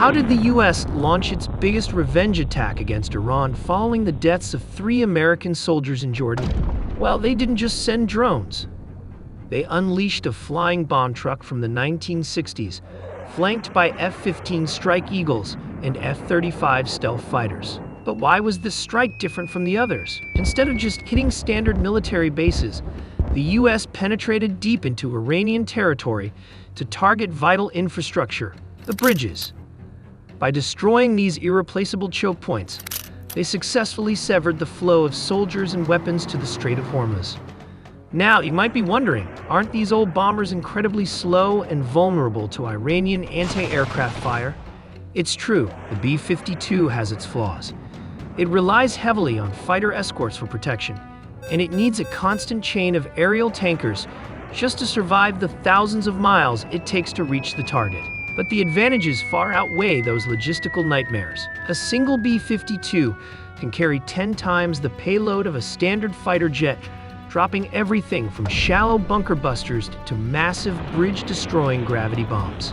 How did the U.S. launch its biggest revenge attack against Iran following the deaths of 3 American soldiers in Jordan? Well, they didn't just send drones. They unleashed a flying bomb truck from the 1960s, flanked by F-15 Strike Eagles and F-35 stealth fighters. But why was this strike different from the others? Instead of just hitting standard military bases, the U.S. penetrated deep into Iranian territory to target vital infrastructure, the bridges. By destroying these irreplaceable choke points, they successfully severed the flow of soldiers and weapons to the Strait of Hormuz. Now, you might be wondering, aren't these old bombers incredibly slow and vulnerable to Iranian anti-aircraft fire? It's true, the B-52 has its flaws. It relies heavily on fighter escorts for protection, and it needs a constant chain of aerial tankers just to survive the thousands of miles it takes to reach the target. But the advantages far outweigh those logistical nightmares. A single B-52 can carry 10 times the payload of a standard fighter jet, dropping everything from shallow bunker busters to massive bridge-destroying gravity bombs.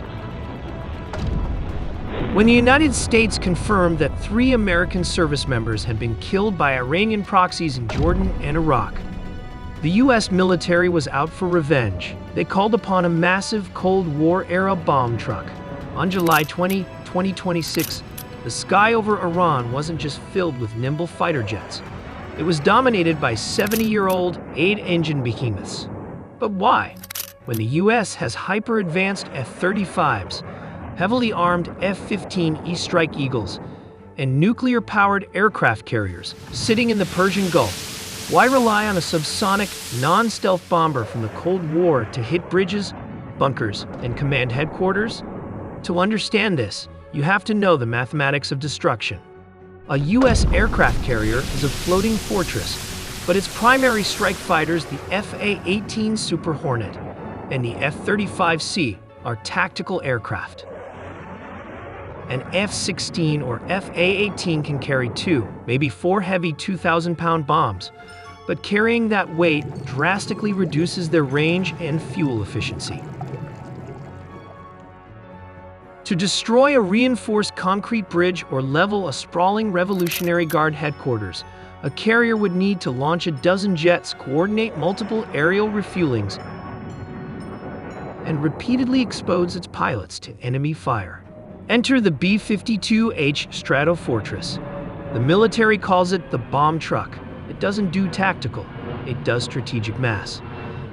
When the United States confirmed that 3 American service members had been killed by Iranian proxies in Jordan and Iraq, the U.S. military was out for revenge. They called upon a massive Cold War-era bomb truck. On July 20, 2026, the sky over Iran wasn't just filled with nimble fighter jets. It was dominated by 70-year-old 8-engine behemoths. But why? When the U.S. has hyper-advanced F-35s, heavily armed F-15E Strike Eagles, and nuclear-powered aircraft carriers sitting in the Persian Gulf, why rely on a subsonic, non-stealth bomber from the Cold War to hit bridges, bunkers, and command headquarters? To understand this, you have to know the mathematics of destruction. A U.S. aircraft carrier is a floating fortress, but its primary strike fighters, the F-A-18 Super Hornet and the F-35C, are tactical aircraft. An F-16 or F-A-18 can carry 2, maybe 4 heavy 2,000-pound bombs, but carrying that weight drastically reduces their range and fuel efficiency. To destroy a reinforced concrete bridge or level a sprawling Revolutionary Guard headquarters, a carrier would need to launch a dozen jets, coordinate multiple aerial refuelings, and repeatedly expose its pilots to enemy fire. Enter the B-52H Stratofortress. The military calls it the bomb truck. It doesn't do tactical, it does strategic mass.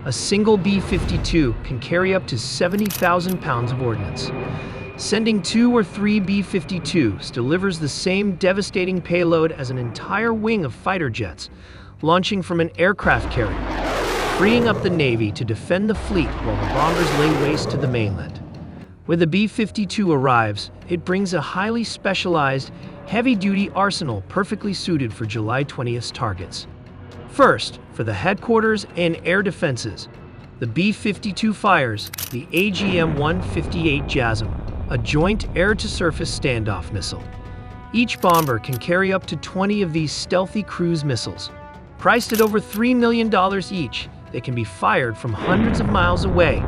A single B-52 can carry up to 70,000 pounds of ordnance. Sending 2 or 3 B-52s delivers the same devastating payload as an entire wing of fighter jets, launching from an aircraft carrier, freeing up the Navy to defend the fleet while the bombers lay waste to the mainland. When the B-52 arrives, it brings a highly specialized, heavy-duty arsenal perfectly suited for July 20th's targets. First, for the headquarters and air defenses, the B-52 fires the AGM-158 JASSM, a joint air-to-surface standoff missile. Each bomber can carry up to 20 of these stealthy cruise missiles. Priced at over $3 million each, they can be fired from hundreds of miles away,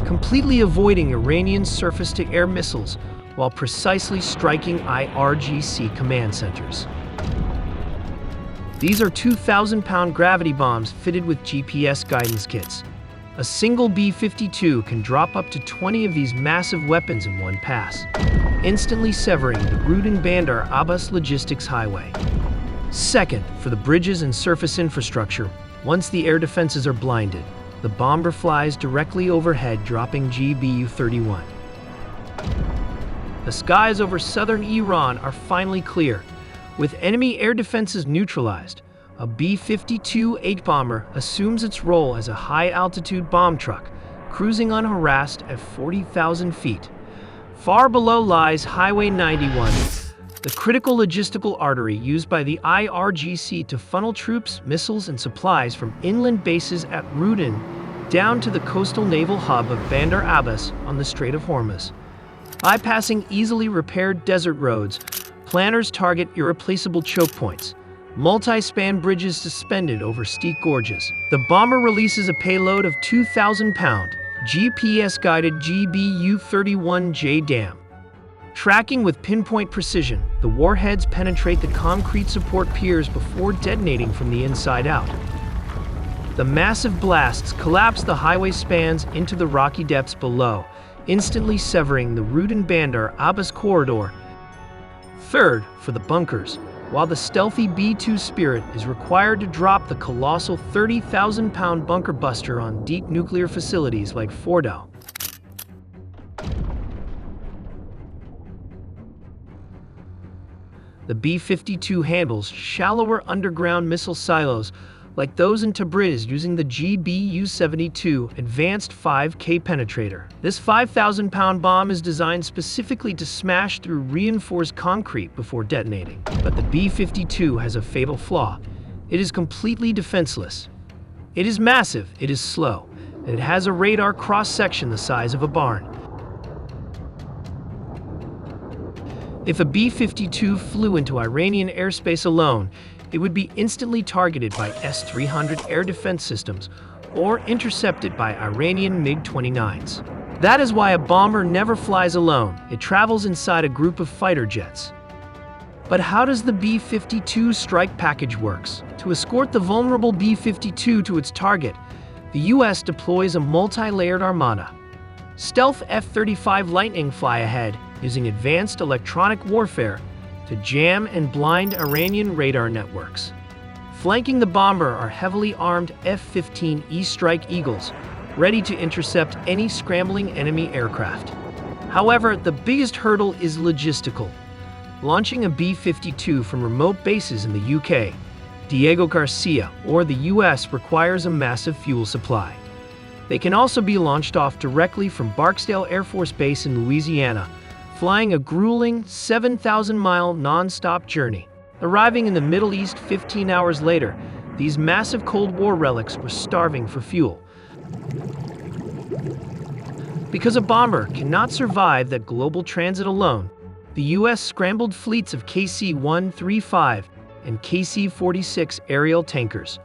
completely avoiding Iranian surface-to-air missiles while precisely striking IRGC command centers. These are 2,000-pound gravity bombs fitted with GPS guidance kits. A single B-52 can drop up to 20 of these massive weapons in one pass, instantly severing the Rudin Bandar Abbas logistics highway. Second, for the bridges and surface infrastructure, once the air defenses are blinded, the bomber flies directly overhead, dropping GBU-31. The skies over southern Iran are finally clear. With enemy air defenses neutralized, a B-52 bomber assumes its role as a high-altitude bomb truck, cruising unharassed at 40,000 feet. Far below lies Highway 91, the critical logistical artery used by the IRGC to funnel troops, missiles, and supplies from inland bases at Rudin down to the coastal naval hub of Bandar Abbas on the Strait of Hormuz. Bypassing easily repaired desert roads, planners target irreplaceable choke points, multi-span bridges suspended over steep gorges. The bomber releases a payload of 2,000-pound, GPS-guided GBU-31J dam, Tracking with pinpoint precision, the warheads penetrate the concrete support piers before detonating from the inside out. The massive blasts collapse the highway spans into the rocky depths below, instantly severing the Ruden-Bandar Abbas corridor. Third, for the bunkers, while the stealthy B-52 Spirit is required to drop the colossal 30,000-pound bunker buster on deep nuclear facilities like Fordow. The B-52 handles shallower underground missile silos like those in Tabriz using the GBU-72 Advanced 5K Penetrator. This 5,000-pound bomb is designed specifically to smash through reinforced concrete before detonating. But the B-52 has a fatal flaw. It is completely defenseless. It is massive, it is slow, and it has a radar cross-section the size of a barn. If a B-52 flew into Iranian airspace alone, it would be instantly targeted by S-300 air defense systems or intercepted by Iranian MiG-29s. That is why a bomber never flies alone. It travels inside a group of fighter jets. But how does the B-52 strike package works? To escort the vulnerable B-52 to its target, the U.S. deploys a multi-layered armada. Stealth F-35 Lightning fly ahead using advanced electronic warfare to jam and blind Iranian radar networks. Flanking the bomber are heavily armed F-15E Strike Eagles, ready to intercept any scrambling enemy aircraft. However, the biggest hurdle is logistical. Launching a B-52 from remote bases in the UK, Diego Garcia, or the US requires a massive fuel supply. They can also be launched off directly from Barksdale Air Force Base in Louisiana, flying a grueling 7,000-mile non-stop journey. Arriving in the Middle East 15 hours later, these massive Cold War relics were starving for fuel. Because a bomber cannot survive that global transit alone, the U.S. scrambled fleets of KC-135 and KC-46 aerial tankers.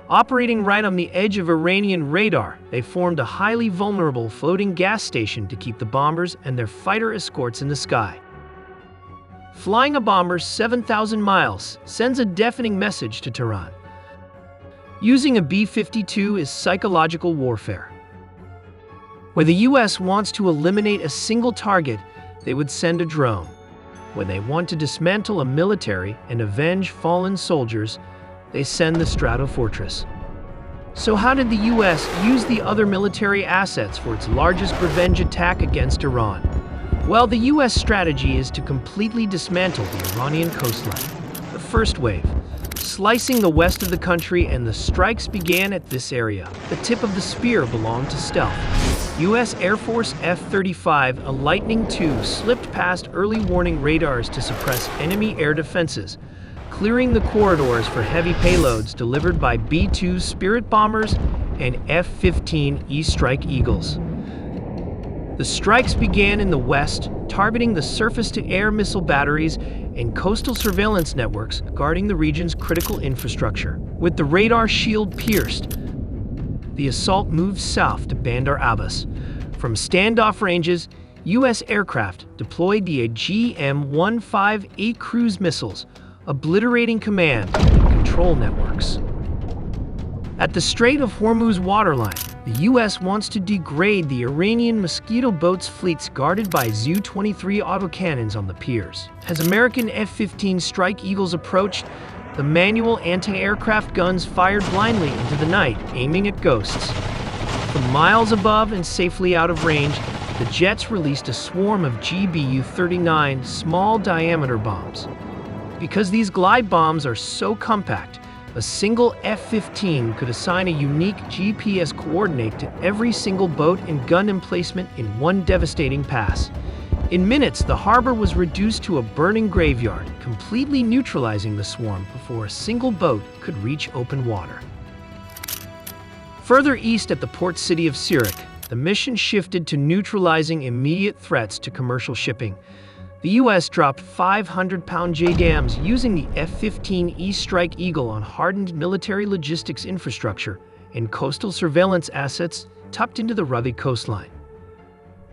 Operating right on the edge of Iranian radar, they formed a highly vulnerable floating gas station to keep the bombers and their fighter escorts in the sky. Flying a bomber 7,000 miles sends a deafening message to Tehran. Using a B-52 is psychological warfare. When the U.S. wants to eliminate a single target, they would send a drone. When they want to dismantle a military and avenge fallen soldiers, they send the Stratofortress. So how did the U.S. use the other military assets for its largest revenge attack against Iran? Well, the U.S. strategy is to completely dismantle the Iranian coastline. The first wave, slicing the west of the country, and the strikes began at this area. The tip of the spear belonged to stealth. U.S. Air Force F-35, a Lightning II, slipped past early warning radars to suppress enemy air defenses, clearing the corridors for heavy payloads delivered by B-2 Spirit bombers and F-15E Strike Eagles. The strikes began in the west, targeting the surface-to-air missile batteries and coastal surveillance networks guarding the region's critical infrastructure. With the radar shield pierced, the assault moved south to Bandar Abbas. From standoff ranges, U.S. aircraft deployed the GM-158 cruise missiles, obliterating command and control networks. At the Strait of Hormuz waterline, the U.S. wants to degrade the Iranian Mosquito boats fleets guarded by Zu-23 autocannons on the piers. As American F-15 Strike Eagles approached, the manual anti-aircraft guns fired blindly into the night, aiming at ghosts. From miles above and safely out of range, the jets released a swarm of GBU-39 small-diameter bombs. Because these glide bombs are so compact, a single F-15 could assign a unique GPS coordinate to every single boat and gun emplacement in one devastating pass. In minutes, the harbor was reduced to a burning graveyard, completely neutralizing the swarm before a single boat could reach open water. Further east at the port city of Sirak, the mission shifted to neutralizing immediate threats to commercial shipping. The U.S. dropped 500-pound JDAMs using the F-15E Strike Eagle on hardened military logistics infrastructure and coastal surveillance assets tucked into the rugged coastline.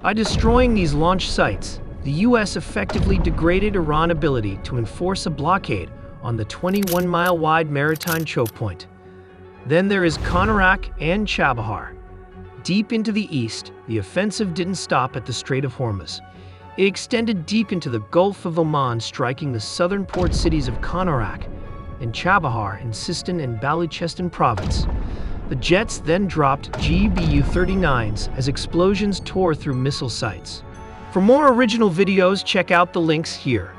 By destroying these launch sites, the U.S. effectively degraded Iran's ability to enforce a blockade on the 21-mile-wide maritime choke point. Then there is Konarak and Chabahar. Deep into the east, the offensive didn't stop at the Strait of Hormuz. It extended deep into the Gulf of Oman, striking the southern port cities of Konarak and Chabahar in Sistan and Baluchistan province. The jets then dropped Bu-39s as explosions tore through missile sites. For more original videos, check out the links here.